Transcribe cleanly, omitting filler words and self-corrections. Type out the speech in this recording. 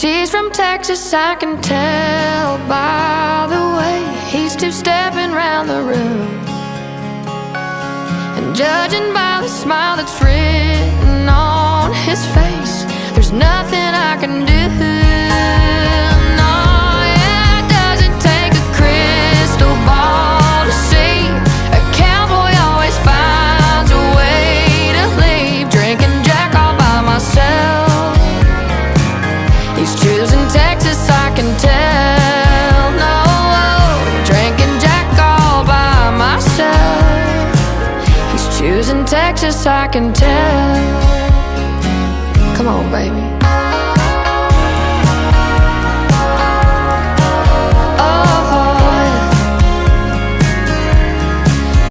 She's from Texas, I can tell by the way he's two-stepping round the room. And judging by the smile that's written on his face, there's nothing I can do. No, yeah, it doesn't take a crystal ball to see. A cowboy always finds a way to leave. Drinking Jack all by myself. He's choosing Texas, I can tell. No, drinking Jack all by myself. He's choosing Texas, I can tell. Come on, baby.